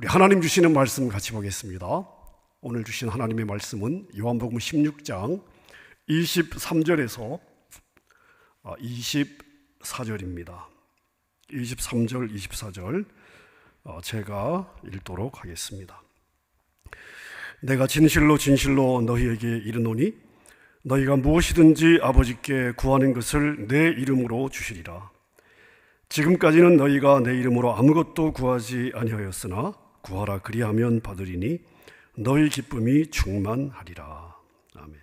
우리 하나님 주시는 말씀 같이 보겠습니다. 오늘 주신 하나님의 말씀은 요한복음 16장 23절에서 24절입니다. 23절, 24절 제가 읽도록 하겠습니다. 내가 진실로 진실로 너희에게 이르노니 너희가 무엇이든지 아버지께 구하는 것을 내 이름으로 주시리라. 지금까지는 너희가 내 이름으로 아무것도 구하지 아니하였으나 구하라 그리하면 받으리니 너희 기쁨이 충만하리라. 아멘.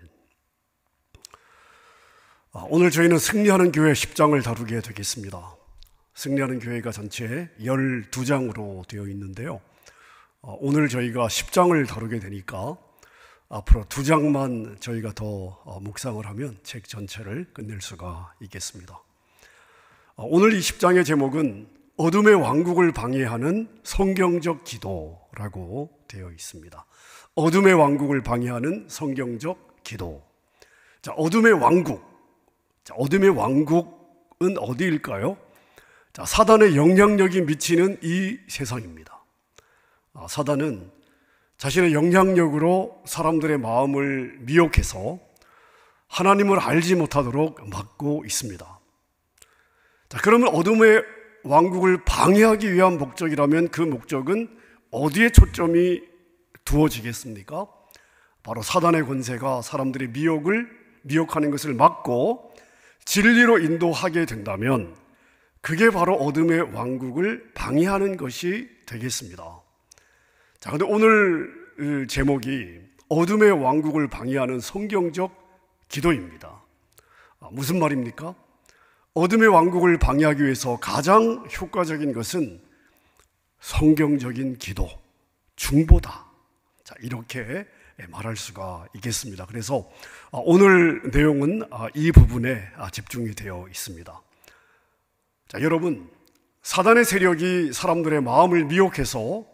오늘 저희는 승리하는 교회 10장을 다루게 되겠습니다. 승리하는 교회가 전체 12장으로 되어 있는데요, 오늘 저희가 10장을 다루게 되니까 앞으로 2장만 저희가 더 묵상을 하면 책 전체를 끝낼 수가 있겠습니다. 오늘 이 10장의 제목은 어둠의 왕국을 방해하는 성경적 기도라고 되어 있습니다. 어둠의 왕국을 방해하는 성경적 기도. 자, 어둠의 왕국. 자, 어둠의 왕국은 어디일까요? 자, 사단의 영향력이 미치는 이 세상입니다. 사단은 자신의 영향력으로 사람들의 마음을 미혹해서 하나님을 알지 못하도록 막고 있습니다. 자, 그러면 어둠의 왕국을 방해하기 위한 목적이라면 그 목적은 어디에 초점이 두어지겠습니까? 바로 사단의 권세가 사람들의 미혹하는 것을 막고 진리로 인도하게 된다면 그게 바로 어둠의 왕국을 방해하는 것이 되겠습니다. 자, 근데 오늘 제목이 어둠의 왕국을 방해하는 성경적 기도입니다. 무슨 말입니까? 어둠의 왕국을 방해하기 위해서 가장 효과적인 것은 성경적인 기도, 중보다. 자, 이렇게 말할 수가 있겠습니다. 그래서 오늘 내용은 이 부분에 집중이 되어 있습니다. 자, 여러분, 사단의 세력이 사람들의 마음을 미혹해서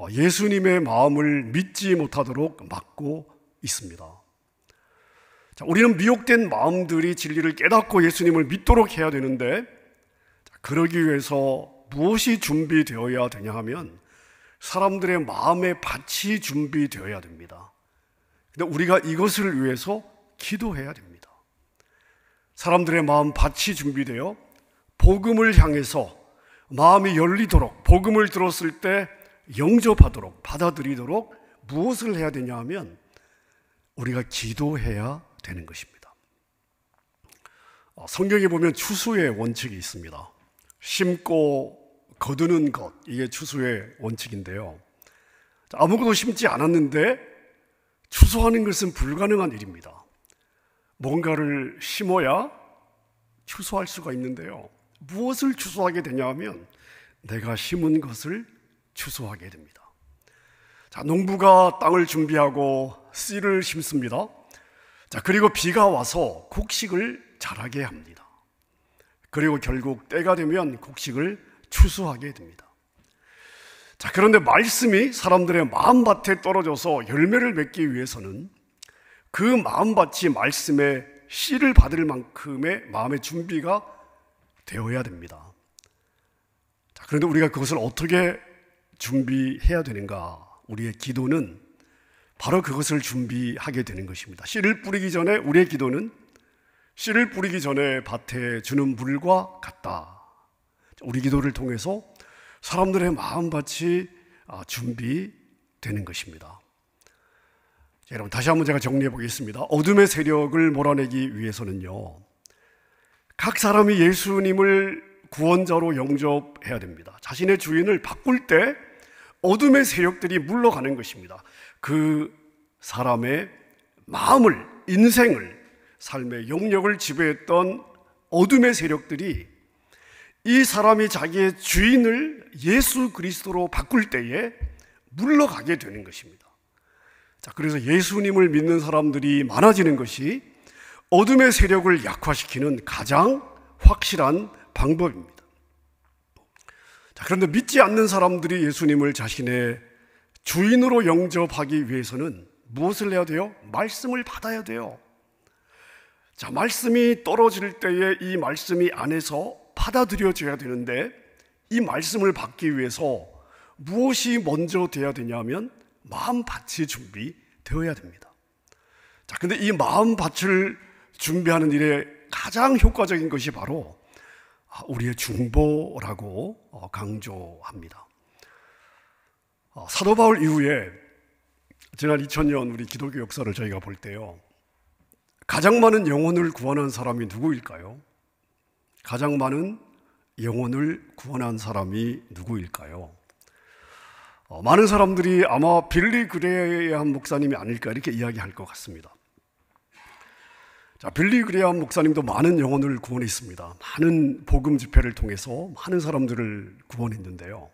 예수님의 마음을 믿지 못하도록 막고 있습니다. 자, 우리는 미혹된 마음들이 진리를 깨닫고 예수님을 믿도록 해야 되는데, 그러기 위해서 무엇이 준비되어야 되냐 하면 사람들의 마음의 밭이 준비되어야 됩니다. 근데 우리가 이것을 위해서 기도해야 됩니다. 사람들의 마음 밭이 준비되어 복음을 향해서 마음이 열리도록, 복음을 들었을 때 영접하도록, 받아들이도록 무엇을 해야 되냐 하면 우리가 기도해야 되는 것입니다. 성경에 보면 추수의 원칙이 있습니다. 심고 거두는 것, 이게 추수의 원칙인데요, 아무것도 심지 않았는데 추수하는 것은 불가능한 일입니다. 뭔가를 심어야 추수할 수가 있는데요, 무엇을 추수하게 되냐 하면 내가 심은 것을 추수하게 됩니다. 자, 농부가 땅을 준비하고 씨를 심습니다. 자, 그리고 비가 와서 곡식을 자라게 합니다. 그리고 결국 때가 되면 곡식을 추수하게 됩니다. 자, 그런데 말씀이 사람들의 마음밭에 떨어져서 열매를 맺기 위해서는 그 마음밭이 말씀의 씨를 받을 만큼의 마음의 준비가 되어야 됩니다. 자, 그런데 우리가 그것을 어떻게 준비해야 되는가? 우리의 기도는 바로 그것을 준비하게 되는 것입니다. 씨를 뿌리기 전에 우리의 기도는 씨를 뿌리기 전에 밭에 주는 물과 같다. 우리 기도를 통해서 사람들의 마음밭이 준비되는 것입니다. 자, 여러분, 다시 한번 제가 정리해 보겠습니다. 어둠의 세력을 몰아내기 위해서는요, 각 사람이 예수님을 구원자로 영접해야 됩니다. 자신의 주인을 바꿀 때 어둠의 세력들이 물러가는 것입니다. 그 사람의 마음을, 인생을, 삶의 영역을 지배했던 어둠의 세력들이 이 사람이 자기의 주인을 예수 그리스도로 바꿀 때에 물러가게 되는 것입니다. 자, 그래서 예수님을 믿는 사람들이 많아지는 것이 어둠의 세력을 약화시키는 가장 확실한 방법입니다. 자, 그런데 믿지 않는 사람들이 예수님을 자신의 주인으로 영접하기 위해서는 무엇을 해야 돼요? 말씀을 받아야 돼요. 자, 말씀이 떨어질 때에 이 말씀이 안에서 받아들여져야 되는데 이 말씀을 받기 위해서 무엇이 먼저 돼야 되냐면 마음밭이 준비되어야 됩니다. 자, 근데 이 마음밭을 준비하는 일에 가장 효과적인 것이 바로 우리의 중보라고 강조합니다. 사도 바울 이후에 지난 2000년 우리 기독교 역사를 저희가 볼 때요, 가장 많은 영혼을 구원한 사람이 누구일까요? 가장 많은 영혼을 구원한 사람이 누구일까요? 많은 사람들이 아마 빌리 그레이엄 목사님이 아닐까 이렇게 이야기할 것 같습니다. 자, 빌리 그레이엄 목사님도 많은 영혼을 구원했습니다. 많은 복음 집회를 통해서 많은 사람들을 구원했는데요,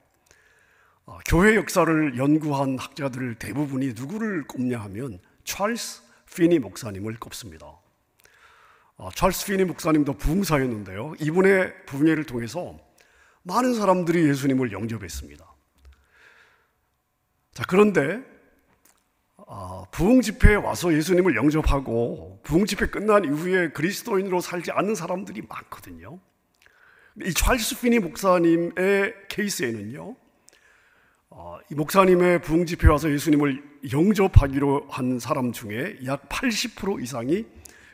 교회 역사를 연구한 학자들 대부분이 누구를 꼽냐 하면 찰스 피니 목사님을 꼽습니다. 찰스 피니 목사님도 부흥사였는데요, 이분의 부흥회를 통해서 많은 사람들이 예수님을 영접했습니다. 자, 그런데 부흥 집회에 와서 예수님을 영접하고 부흥 집회 끝난 이후에 그리스도인으로 살지 않는 사람들이 많거든요. 이 찰스 피니 목사님의 케이스에는요, 이 목사님의 부흥 집회에 와서 예수님을 영접하기로 한 사람 중에 약 80% 이상이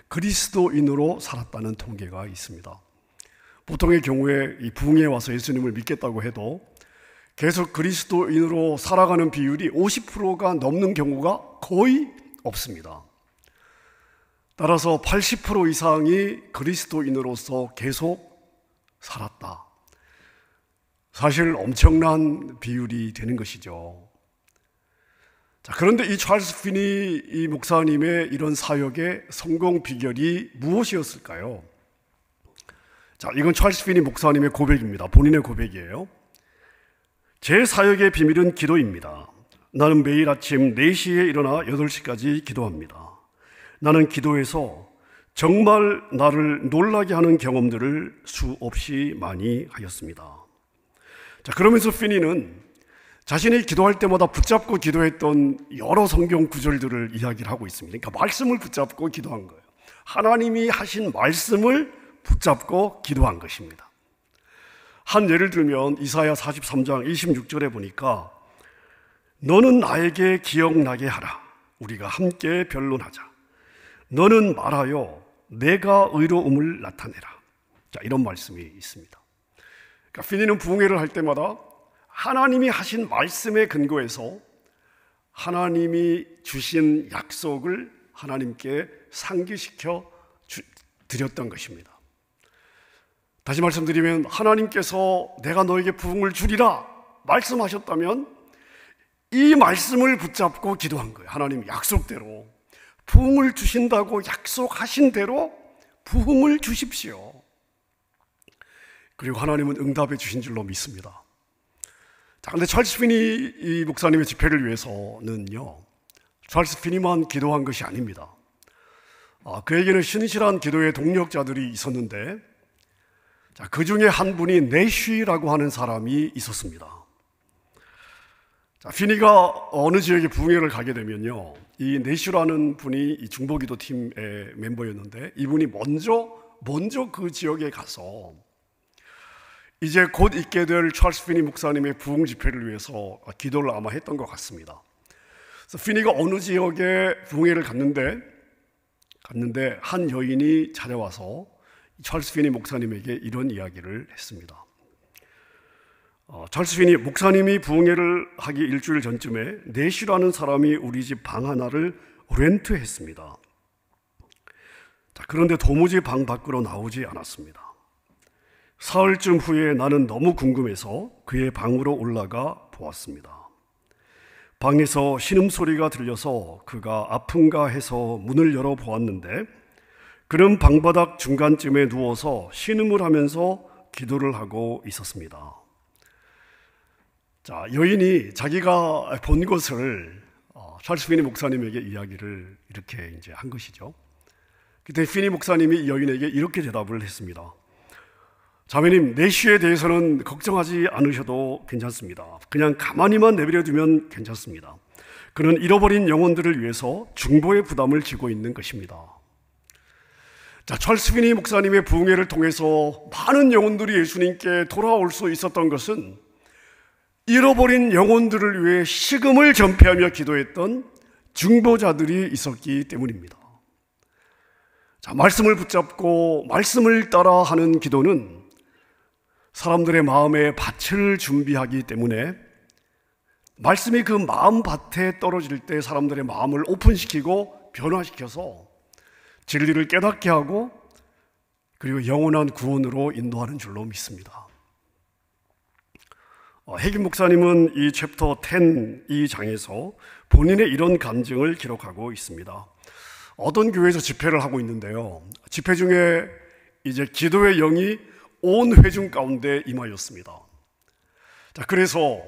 그리스도인으로 살았다는 통계가 있습니다. 보통의 경우에 이 부흥에 와서 예수님을 믿겠다고 해도 계속 그리스도인으로 살아가는 비율이 50%가 넘는 경우가 거의 없습니다. 따라서 80% 이상이 그리스도인으로서 계속 살았다. 사실 엄청난 비율이 되는 것이죠. 자, 그런데 이 찰스 피니 이 목사님의 이런 사역의 성공 비결이 무엇이었을까요? 자, 이건 찰스 피니 목사님의 고백입니다. 본인의 고백이에요. 제 사역의 비밀은 기도입니다. 나는 매일 아침 4시에 일어나 8시까지 기도합니다. 나는 기도해서 정말 나를 놀라게 하는 경험들을 수없이 많이 하였습니다. 자, 그러면서 피니는 자신이 기도할 때마다 붙잡고 기도했던 여러 성경 구절들을 이야기를 하고 있습니다. 그러니까 말씀을 붙잡고 기도한 거예요. 하나님이 하신 말씀을 붙잡고 기도한 것입니다. 한 예를 들면 이사야 43장 26절에 보니까 너는 나에게 기억나게 하라. 우리가 함께 변론하자. 너는 말하여 내가 의로움을 나타내라. 자, 이런 말씀이 있습니다. 그러니까 피니는 부흥회를 할 때마다 하나님이 하신 말씀에 근거해서 하나님이 주신 약속을 하나님께 상기시켜 드렸던 것입니다. 다시 말씀드리면 하나님께서 내가 너에게 부흥을 주리라 말씀하셨다면 이 말씀을 붙잡고 기도한 거예요. 하나님 약속대로 부흥을 주신다고 약속하신 대로 부흥을 주십시오. 그리고 하나님은 응답해 주신 줄로 믿습니다. 자, 근데 찰스 피니 이 목사님의 집회를 위해서는요, 찰스 피니만 기도한 것이 아닙니다. 그에게는 신실한 기도의 동력자들이 있었는데, 자, 그 중에 한 분이 내쉬라고 하는 사람이 있었습니다. 자, 피니가 어느 지역에 부흥회를 가게 되면요, 이 내쉬라는 분이 이 중보기도 팀의 멤버였는데, 이분이 먼저 그 지역에 가서 이제 곧 있게 될 찰스 피니 목사님의 부흥 집회를 위해서 기도를 아마 했던 것 같습니다. 그래서 피니가 어느 지역에 부흥회를 갔는데 한 여인이 찾아와서 찰스 피니 목사님에게 이런 이야기를 했습니다. 찰스 피니 목사님이 부흥회를 하기 일주일 전쯤에 내쉬라는 사람이 우리 집 방 하나를 렌트했습니다. 자, 그런데 도무지 방 밖으로 나오지 않았습니다. 사흘쯤 후에 나는 너무 궁금해서 그의 방으로 올라가 보았습니다. 방에서 신음소리가 들려서 그가 아픈가 해서 문을 열어보았는데 그는 방바닥 중간쯤에 누워서 신음을 하면서 기도를 하고 있었습니다. 자, 여인이 자기가 본 것을 찰스 피니 목사님에게 이야기를 이렇게 이제 한 것이죠. 그때 피니 목사님이 이 여인에게 이렇게 대답을 했습니다. 자매님, 내쉬에 대해서는 걱정하지 않으셔도 괜찮습니다. 그냥 가만히만 내버려 두면 괜찮습니다. 그는 잃어버린 영혼들을 위해서 중보의 부담을 지고 있는 것입니다. 자, 찰스 피니 목사님의 부흥회를 통해서 많은 영혼들이 예수님께 돌아올 수 있었던 것은 잃어버린 영혼들을 위해 식음을 전폐하며 기도했던 중보자들이 있었기 때문입니다. 자, 말씀을 붙잡고 말씀을 따라 하는 기도는 사람들의 마음에 밭을 준비하기 때문에 말씀이 그 마음 밭에 떨어질 때 사람들의 마음을 오픈시키고 변화시켜서 진리를 깨닫게 하고 그리고 영원한 구원으로 인도하는 줄로 믿습니다. 해김 목사님은 이 챕터 10 이 장에서 본인의 이런 간증을 기록하고 있습니다. 어떤 교회에서 집회를 하고 있는데요, 집회 중에 이제 기도의 영이 온 회중 가운데 임하였습니다. 자, 그래서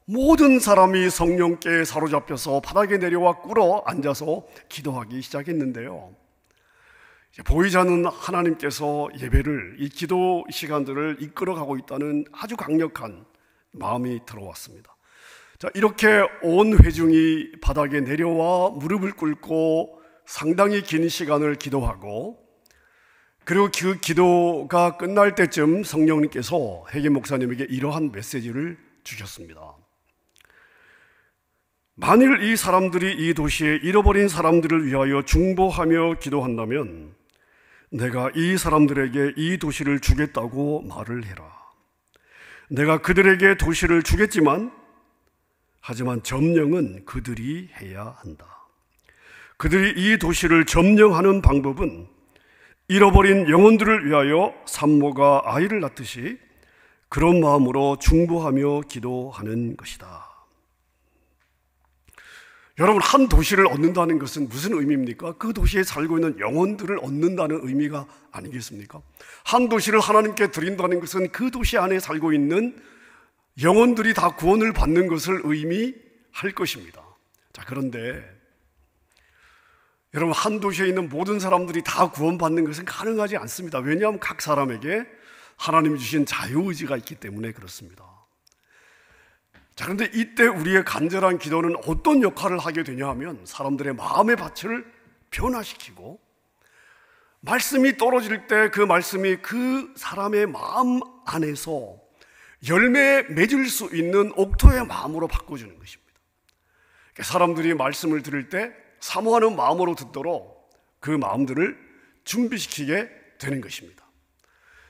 모든 사람이 성령께 사로잡혀서 바닥에 내려와 꿇어 앉아서 기도하기 시작했는데요, 보이지 않는 하나님께서 예배를, 이 기도 시간들을 이끌어가고 있다는 아주 강력한 마음이 들어왔습니다. 자, 이렇게 온 회중이 바닥에 내려와 무릎을 꿇고 상당히 긴 시간을 기도하고, 그리고 그 기도가 끝날 때쯤 성령님께서 해김 목사님에게 이러한 메시지를 주셨습니다. 만일 이 사람들이 이 도시에 잃어버린 사람들을 위하여 중보하며 기도한다면 내가 이 사람들에게 이 도시를 주겠다고 말을 해라. 내가 그들에게 도시를 주겠지만 하지만 점령은 그들이 해야 한다. 그들이 이 도시를 점령하는 방법은 잃어버린 영혼들을 위하여 산모가 아이를 낳듯이 그런 마음으로 중보하며 기도하는 것이다. 여러분, 한 도시를 얻는다는 것은 무슨 의미입니까? 그 도시에 살고 있는 영혼들을 얻는다는 의미가 아니겠습니까? 한 도시를 하나님께 드린다는 것은 그 도시 안에 살고 있는 영혼들이 다 구원을 받는 것을 의미할 것입니다. 자, 그런데 여러분, 한 도시에 있는 모든 사람들이 다 구원받는 것은 가능하지 않습니다. 왜냐하면 각 사람에게 하나님이 주신 자유의지가 있기 때문에 그렇습니다. 자, 그런데 이때 우리의 간절한 기도는 어떤 역할을 하게 되냐 하면 사람들의 마음의 밭을 변화시키고, 말씀이 떨어질 때 그 말씀이 그 사람의 마음 안에서 열매 맺을 수 있는 옥토의 마음으로 바꿔주는 것입니다. 사람들이 말씀을 들을 때 사모하는 마음으로 듣도록 그 마음들을 준비시키게 되는 것입니다.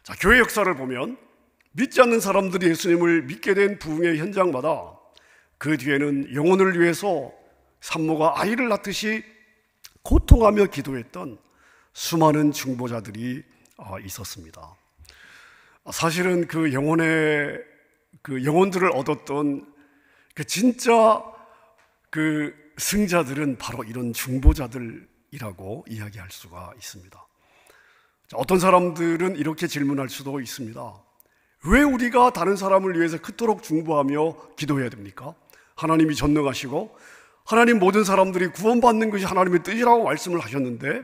자, 교회 역사를 보면 믿지 않는 사람들이 예수님을 믿게 된 부흥의 현장마다 그 뒤에는 영혼을 위해서 산모가 아이를 낳듯이 고통하며 기도했던 수많은 중보자들이 있었습니다. 사실은 그 영혼들을 얻었던 그 진짜 그 승자들은 바로 이런 중보자들이라고 이야기할 수가 있습니다. 어떤 사람들은 이렇게 질문할 수도 있습니다. 왜 우리가 다른 사람을 위해서 그토록 중보하며 기도해야 됩니까? 하나님이 전능하시고 하나님 모든 사람들이 구원받는 것이 하나님의 뜻이라고 말씀을 하셨는데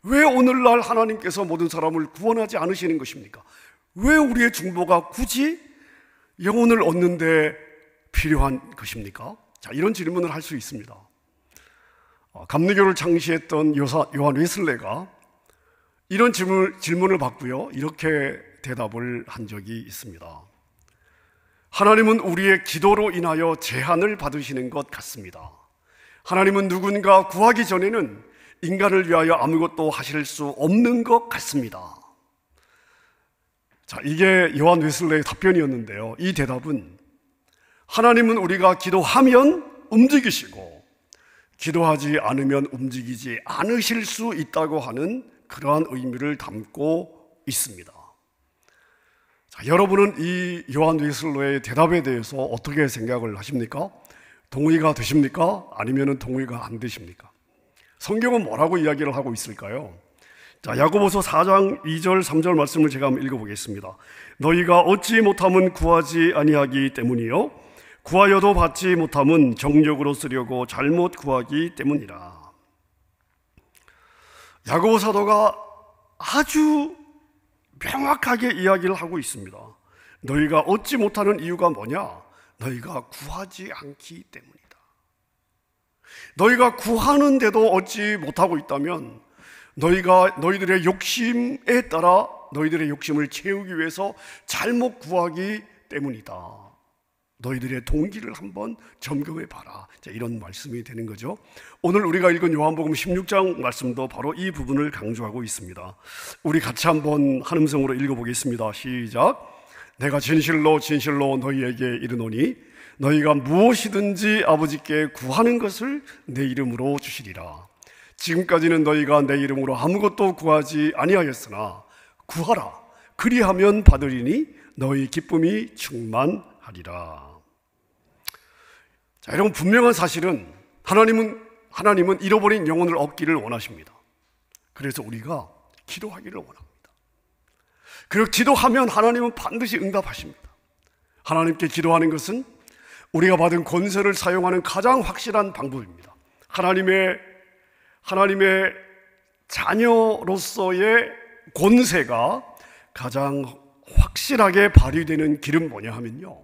왜 오늘날 하나님께서 모든 사람을 구원하지 않으시는 것입니까? 왜 우리의 중보가 굳이 영혼을 얻는 데 필요한 것입니까? 자, 이런 질문을 할 수 있습니다. 감리교를 창시했던 요한 웨슬레가 이런 질문을 받고요, 이렇게 대답을 한 적이 있습니다. 하나님은 우리의 기도로 인하여 제한을 받으시는 것 같습니다. 하나님은 누군가 구하기 전에는 인간을 위하여 아무것도 하실 수 없는 것 같습니다. 자, 이게 요한 웨슬레의 답변이었는데요, 이 대답은 하나님은 우리가 기도하면 움직이시고 기도하지 않으면 움직이지 않으실 수 있다고 하는 그러한 의미를 담고 있습니다. 자, 여러분은 이 요한 웨슬레의 대답에 대해서 어떻게 생각을 하십니까? 동의가 되십니까? 아니면 동의가 안 되십니까? 성경은 뭐라고 이야기를 하고 있을까요? 자, 야고보서 4장 2절 3절 말씀을 제가 한번 읽어보겠습니다. 너희가 얻지 못함은 구하지 아니하기 때문이요 구하여도 받지 못함은 정욕으로 쓰려고 잘못 구하기 때문이라. 야고보 사도가 아주 명확하게 이야기를 하고 있습니다. 너희가 얻지 못하는 이유가 뭐냐? 너희가 구하지 않기 때문이다. 너희가 구하는데도 얻지 못하고 있다면 너희들의 욕심에 따라 너희들의 욕심을 채우기 위해서 잘못 구하기 때문이다 너희들의 동기를 한번 점검해 봐라. 이런 말씀이 되는 거죠. 오늘 우리가 읽은 요한복음 16장 말씀도 바로 이 부분을 강조하고 있습니다. 우리 같이 한번 한 음성으로 읽어보겠습니다. 시작. 내가 진실로 진실로 너희에게 이르노니 너희가 무엇이든지 아버지께 구하는 것을 내 이름으로 주시리라. 지금까지는 너희가 내 이름으로 아무것도 구하지 아니하였으나 구하라. 그리하면 받으리니 너희 기쁨이 충만하리라. 자, 여러분, 분명한 사실은 하나님은 잃어버린 영혼을 얻기를 원하십니다. 그래서 우리가 기도하기를 원합니다. 그리고 기도하면 하나님은 반드시 응답하십니다. 하나님께 기도하는 것은 우리가 받은 권세를 사용하는 가장 확실한 방법입니다. 하나님의 자녀로서의 권세가 가장 확실하게 발휘되는 길은 뭐냐 하면요,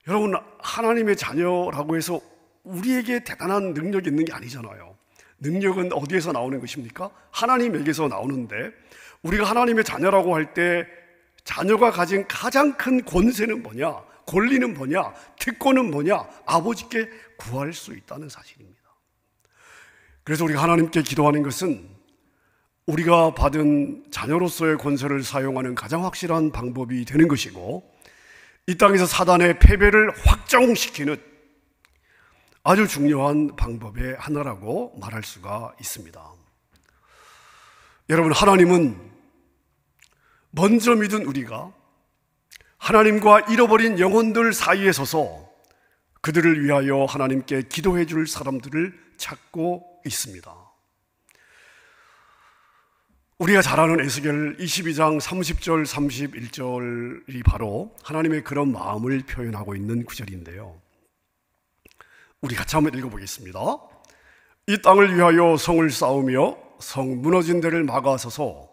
여러분, 하나님의 자녀라고 해서 우리에게 대단한 능력이 있는 게 아니잖아요. 능력은 어디에서 나오는 것입니까? 하나님에게서 나오는데, 우리가 하나님의 자녀라고 할 때 자녀가 가진 가장 큰 권세는 뭐냐? 권리는 뭐냐? 특권은 뭐냐? 아버지께 구할 수 있다는 사실입니다. 그래서 우리가 하나님께 기도하는 것은 우리가 받은 자녀로서의 권세를 사용하는 가장 확실한 방법이 되는 것이고, 이 땅에서 사단의 패배를 확정시키는 아주 중요한 방법의 하나라고 말할 수가 있습니다. 여러분, 하나님은 먼저 믿은 우리가 하나님과 잃어버린 영혼들 사이에 서서 그들을 위하여 하나님께 기도해 줄 사람들을 찾고 있습니다. 우리가 잘 아는 에스겔 22장 30절 31절이 바로 하나님의 그런 마음을 표현하고 있는 구절인데요, 우리 같이 한번 읽어보겠습니다. 이 땅을 위하여 성을 쌓으며 성 무너진 데를 막아서서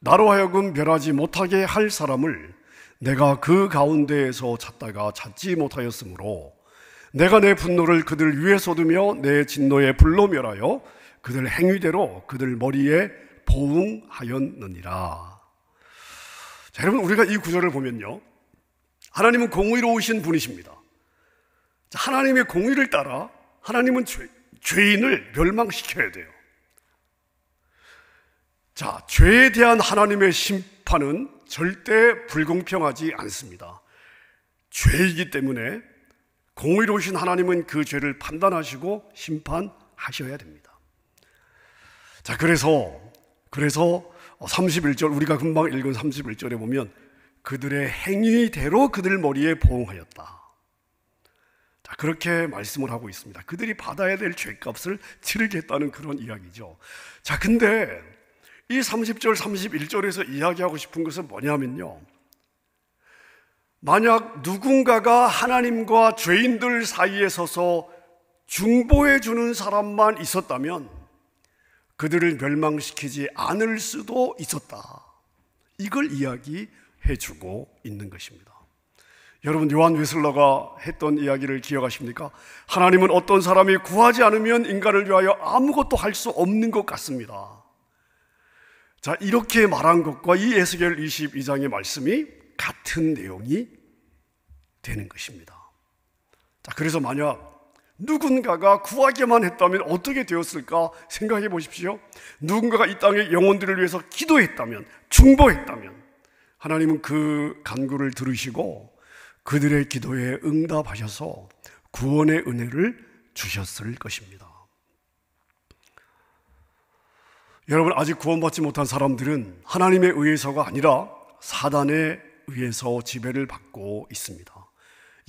나로 하여금 멸하지 못하게 할 사람을 내가 그 가운데에서 찾다가 찾지 못하였으므로 내가 내 분노를 그들 위에 쏟으며 내 진노에 불로 멸하여 그들 행위대로 그들 머리에 보응하였느니라. 자, 여러분, 우리가 이 구절을 보면요, 하나님은 공의로우신 분이십니다. 자, 하나님의 공의를 따라 하나님은 죄인을 멸망시켜야 돼요. 자, 죄에 대한 하나님의 심판은 절대 불공평하지 않습니다. 죄이기 때문에 공의로우신 하나님은 그 죄를 판단하시고 심판하셔야 됩니다. 자, 그래서 31절, 우리가 금방 읽은 31절에 보면 그들의 행위대로 그들 머리에 보응하였다. 자, 그렇게 말씀을 하고 있습니다. 그들이 받아야 될 죄값을 치르겠다는 그런 이야기죠. 자, 근데 이 30절, 31절에서 이야기하고 싶은 것은 뭐냐면요, 만약 누군가가 하나님과 죄인들 사이에 서서 중보해 주는 사람만 있었다면 그들을 멸망시키지 않을 수도 있었다. 이걸 이야기해 주고 있는 것입니다. 여러분, 요한 웨슬러가 했던 이야기를 기억하십니까? 하나님은 어떤 사람이 구하지 않으면 인간을 위하여 아무것도 할 수 없는 것 같습니다. 자, 이렇게 말한 것과 이 에스겔 22장의 말씀이 같은 내용이 되는 것입니다. 자, 그래서 만약 누군가가 구하기만 했다면 어떻게 되었을까 생각해 보십시오. 누군가가 이 땅의 영혼들을 위해서 기도했다면, 중보했다면 하나님은 그 간구를 들으시고 그들의 기도에 응답하셔서 구원의 은혜를 주셨을 것입니다. 여러분, 아직 구원받지 못한 사람들은 하나님에 의해서가 아니라 사단에 의해서 지배를 받고 있습니다.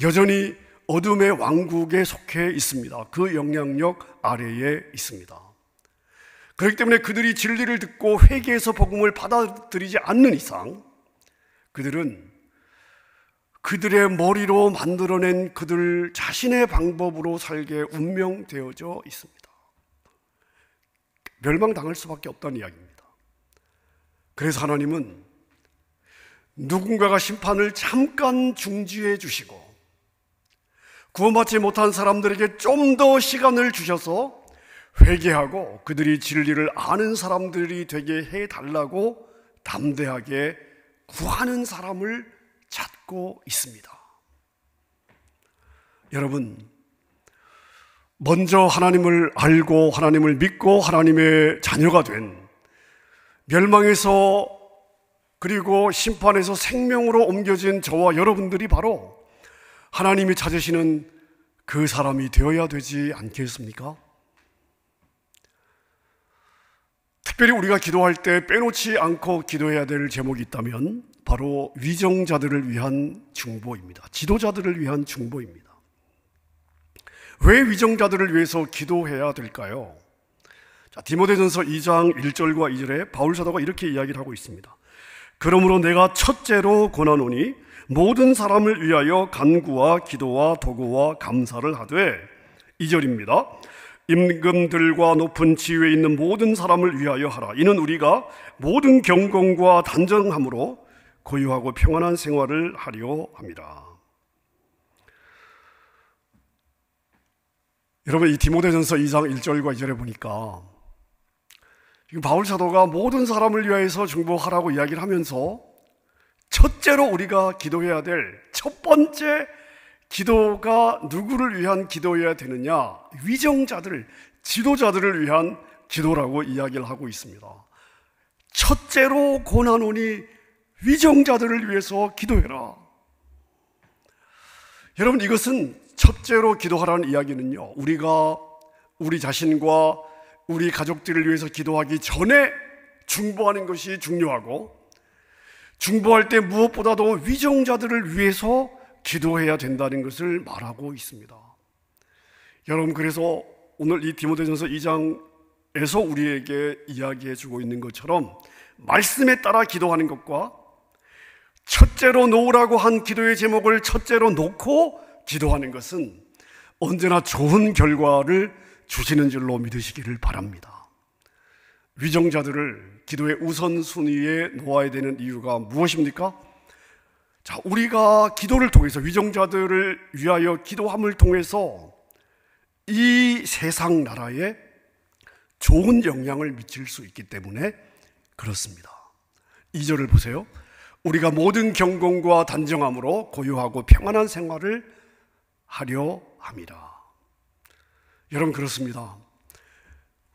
여전히 어둠의 왕국에 속해 있습니다. 그 영향력 아래에 있습니다. 그렇기 때문에 그들이 진리를 듣고 회개해서 복음을 받아들이지 않는 이상 그들은 그들의 머리로 만들어낸 그들 자신의 방법으로 살게 운명되어져 있습니다. 멸망당할 수밖에 없다는 이야기입니다. 그래서 하나님은 누군가가 심판을 잠깐 중지해 주시고 구원받지 못한 사람들에게 좀 더 시간을 주셔서 회개하고 그들이 진리를 아는 사람들이 되게 해달라고 담대하게 구하는 사람을 찾고 있습니다. 여러분, 먼저 하나님을 알고 하나님을 믿고 하나님의 자녀가 된, 멸망에서 그리고 심판에서 생명으로 옮겨진 저와 여러분들이 바로 하나님이 찾으시는 그 사람이 되어야 되지 않겠습니까? 특별히 우리가 기도할 때 빼놓지 않고 기도해야 될 제목이 있다면 바로 위정자들을 위한 중보입니다. 지도자들을 위한 중보입니다. 왜 위정자들을 위해서 기도해야 될까요? 자, 디모데전서 2장 1절과 2절에 바울 사도가 이렇게 이야기를 하고 있습니다. 그러므로 내가 첫째로 권하노니 모든 사람을 위하여 간구와 기도와 도구와 감사를 하되, 2절입니다. 임금들과 높은 지위에 있는 모든 사람을 위하여 하라. 이는 우리가 모든 경건과 단정함으로 고요하고 평안한 생활을 하려 함이라. 여러분, 이 디모데전서 2장 1절과 2절에 보니까 바울 사도가 모든 사람을 위하여서 중보하라고 이야기를 하면서 첫째로 우리가 기도해야 될 첫 번째 기도가 누구를 위한 기도여야 되느냐? 위정자들, 지도자들을 위한 기도라고 이야기를 하고 있습니다. 첫째로 권하노니 위정자들을 위해서 기도해라. 여러분, 이것은 첫째로 기도하라는 이야기는요, 우리가 우리 자신과 우리 가족들을 위해서 기도하기 전에 중보하는 것이 중요하고, 중보할 때 무엇보다도 위정자들을 위해서 기도해야 된다는 것을 말하고 있습니다. 여러분, 그래서 오늘 이 디모데전서 2장에서 우리에게 이야기해 주고 있는 것처럼 말씀에 따라 기도하는 것과 첫째로 놓으라고 한 기도의 제목을 첫째로 놓고 기도하는 것은 언제나 좋은 결과를 주시는 줄로 믿으시기를 바랍니다. 위정자들을 기도의 우선순위에 놓아야 되는 이유가 무엇입니까? 자, 우리가 기도를 통해서, 위정자들을 위하여 기도함을 통해서 이 세상 나라에 좋은 영향을 미칠 수 있기 때문에 그렇습니다. 2절을 보세요. 우리가 모든 경건과 단정함으로 고요하고 평안한 생활을 하려 함이라. 여러분, 그렇습니다.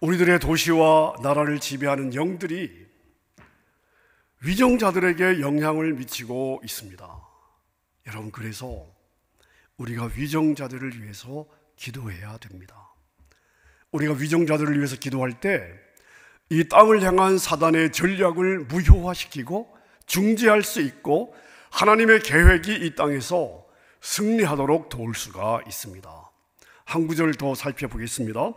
우리들의 도시와 나라를 지배하는 영들이 위정자들에게 영향을 미치고 있습니다. 여러분, 그래서 우리가 위정자들을 위해서 기도해야 됩니다. 우리가 위정자들을 위해서 기도할 때 이 땅을 향한 사단의 전략을 무효화시키고 중지할 수 있고 하나님의 계획이 이 땅에서 승리하도록 도울 수가 있습니다. 한 구절 더 살펴보겠습니다.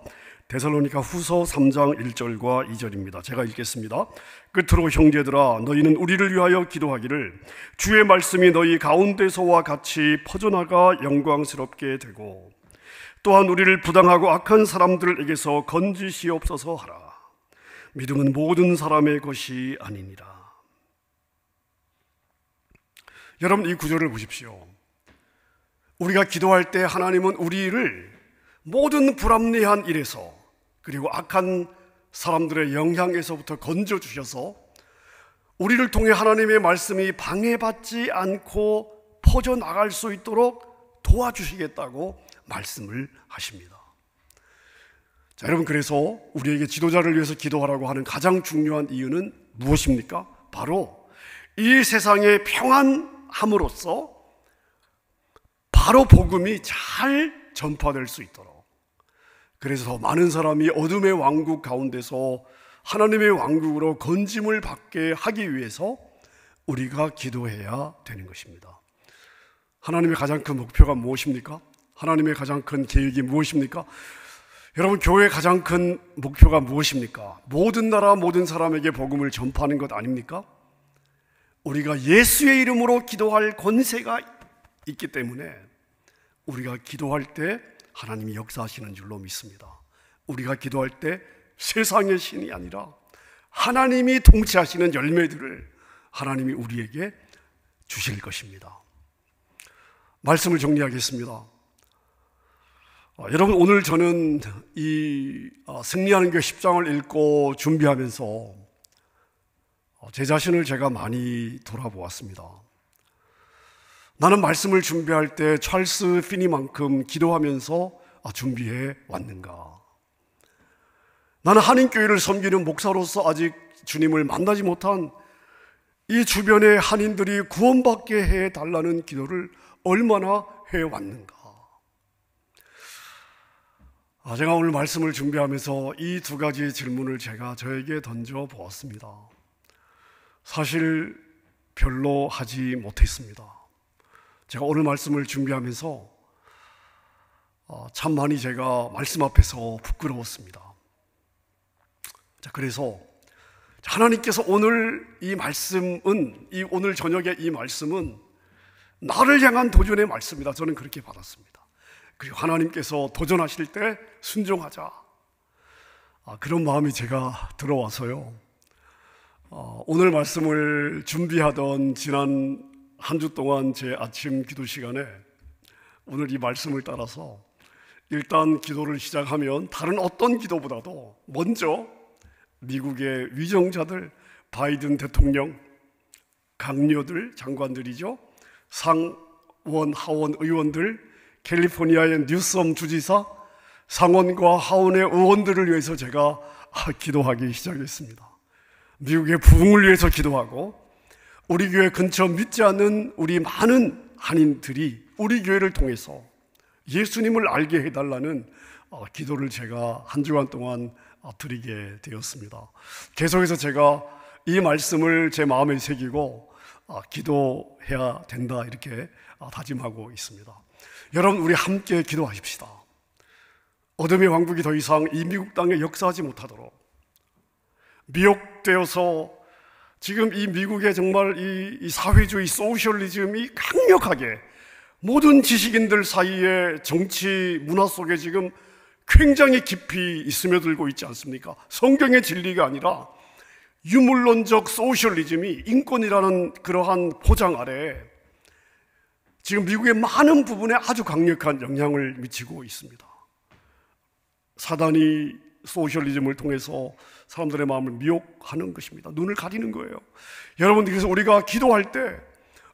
데살로니가 후서 3장 1절과 2절입니다. 제가 읽겠습니다. 끝으로 형제들아, 너희는 우리를 위하여 기도하기를 주의 말씀이 너희 가운데서와 같이 퍼져나가 영광스럽게 되고 또한 우리를 부당하고 악한 사람들에게서 건지시옵소서 하라. 믿음은 모든 사람의 것이 아니니라. 여러분, 이 구절을 보십시오. 우리가 기도할 때 하나님은 우리를 모든 불합리한 일에서 그리고 악한 사람들의 영향에서부터 건져주셔서 우리를 통해 하나님의 말씀이 방해받지 않고 퍼져나갈 수 있도록 도와주시겠다고 말씀을 하십니다. 자, 여러분, 그래서 우리에게 지도자를 위해서 기도하라고 하는 가장 중요한 이유는 무엇입니까? 바로 이 세상에 평안함으로써 바로 복음이 잘 전파될 수 있도록, 그래서 더 많은 사람이 어둠의 왕국 가운데서 하나님의 왕국으로 건짐을 받게 하기 위해서 우리가 기도해야 되는 것입니다. 하나님의 가장 큰 목표가 무엇입니까? 하나님의 가장 큰 계획이 무엇입니까? 여러분, 교회의 가장 큰 목표가 무엇입니까? 모든 나라 모든 사람에게 복음을 전파하는 것 아닙니까? 우리가 예수의 이름으로 기도할 권세가 있기 때문에 우리가 기도할 때 하나님이 역사하시는 줄로 믿습니다. 우리가 기도할 때 세상의 신이 아니라 하나님이 통치하시는 열매들을 하나님이 우리에게 주실 것입니다. 말씀을 정리하겠습니다. 여러분, 오늘 저는 이 승리하는 교회 10장을 읽고 준비하면서 제 자신을 제가 많이 돌아보았습니다. 나는 말씀을 준비할 때 찰스 피니만큼 기도하면서 준비해 왔는가? 나는 한인교회를 섬기는 목사로서 아직 주님을 만나지 못한 이 주변의 한인들이 구원받게 해달라는 기도를 얼마나 해왔는가? 제가 오늘 말씀을 준비하면서 이 두 가지 질문을 제가 저에게 던져보았습니다. 사실 별로 하지 못했습니다. 제가 오늘 말씀을 준비하면서 참 많이 제가 말씀 앞에서 부끄러웠습니다. 그래서 하나님께서 오늘 이 말씀은, 오늘 저녁에 이 말씀은 나를 향한 도전의 말씀이다. 저는 그렇게 받았습니다. 그리고 하나님께서 도전하실 때 순종하자. 그런 마음이 제가 들어와서요. 오늘 말씀을 준비하던 지난 한 주 동안 제 아침 기도 시간에 오늘 이 말씀을 따라서 일단 기도를 시작하면 다른 어떤 기도보다도 먼저 미국의 위정자들, 바이든 대통령, 강요들, 장관들이죠. 상원, 하원 의원들, 캘리포니아의 뉴섬 주지사, 상원과 하원의 의원들을 위해서 제가 기도하기 시작했습니다. 미국의 부흥을 위해서 기도하고 우리 교회 근처 믿지 않는 우리 많은 한인들이 우리 교회를 통해서 예수님을 알게 해달라는 기도를 제가 한 주간 동안 드리게 되었습니다. 계속해서 제가 이 말씀을 제 마음에 새기고 기도해야 된다 이렇게 다짐하고 있습니다. 여러분, 우리 함께 기도하십시다. 어둠의 왕국이 더 이상 이 미국 땅에 역사하지 못하도록, 미혹되어서 지금 이 미국의 정말 이 사회주의 소셜리즘이 강력하게 모든 지식인들 사이에 정치 문화 속에 지금 굉장히 깊이 스며들고 있지 않습니까? 성경의 진리가 아니라 유물론적 소셜리즘이 인권이라는 그러한 포장 아래 지금 미국의 많은 부분에 아주 강력한 영향을 미치고 있습니다. 사단이 소셜리즘을 통해서 사람들의 마음을 미혹하는 것입니다. 눈을 가리는 거예요. 여러분들께서 우리가 기도할 때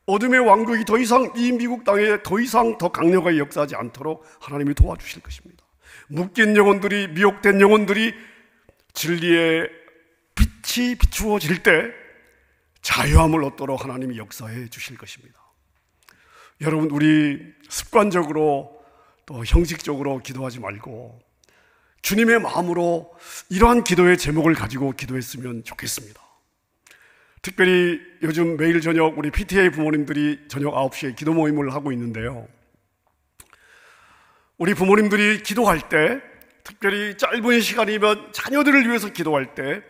어둠의 왕국이 더 이상 이 미국 땅에 더 이상 더 강력하게 역사하지 않도록 하나님이 도와주실 것입니다. 묶인 영혼들이, 미혹된 영혼들이 진리의 빛이 비추어질 때 자유함을 얻도록 하나님이 역사해 주실 것입니다. 여러분, 우리 습관적으로 또 형식적으로 기도하지 말고 주님의 마음으로 이러한 기도의 제목을 가지고 기도했으면 좋겠습니다. 특별히 요즘 매일 저녁 우리 PTA 부모님들이 저녁 9시에 기도 모임을 하고 있는데요. 우리 부모님들이 기도할 때, 특별히 짧은 시간이면 자녀들을 위해서 기도할 때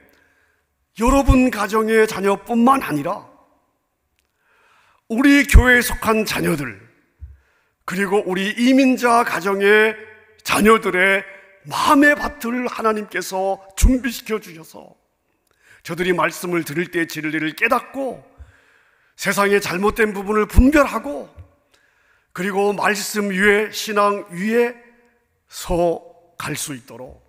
여러분 가정의 자녀뿐만 아니라 우리 교회에 속한 자녀들, 그리고 우리 이민자 가정의 자녀들의 마음의 밭을 하나님께서 준비시켜 주셔서 저들이 말씀을 들을 때 진리를 깨닫고 세상의 잘못된 부분을 분별하고 그리고 말씀 위에, 신앙 위에 서 갈 수 있도록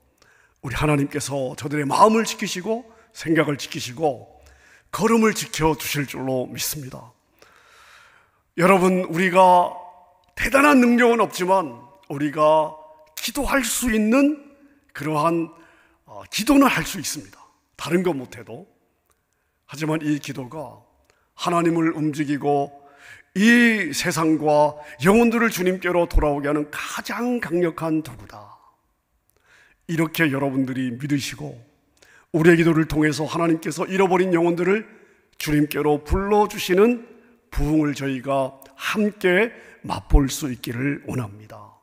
우리 하나님께서 저들의 마음을 지키시고 생각을 지키시고 걸음을 지켜주실 줄로 믿습니다. 여러분, 우리가 대단한 능력은 없지만 우리가 기도할 수 있는 그러한 기도는 할 수 있습니다. 다른 것 못해도. 하지만 이 기도가 하나님을 움직이고 이 세상과 영혼들을 주님께로 돌아오게 하는 가장 강력한 도구다. 이렇게 여러분들이 믿으시고 우리의 기도를 통해서 하나님께서 잃어버린 영혼들을 주님께로 불러주시는 부흥을 저희가 함께 맛볼 수 있기를 원합니다.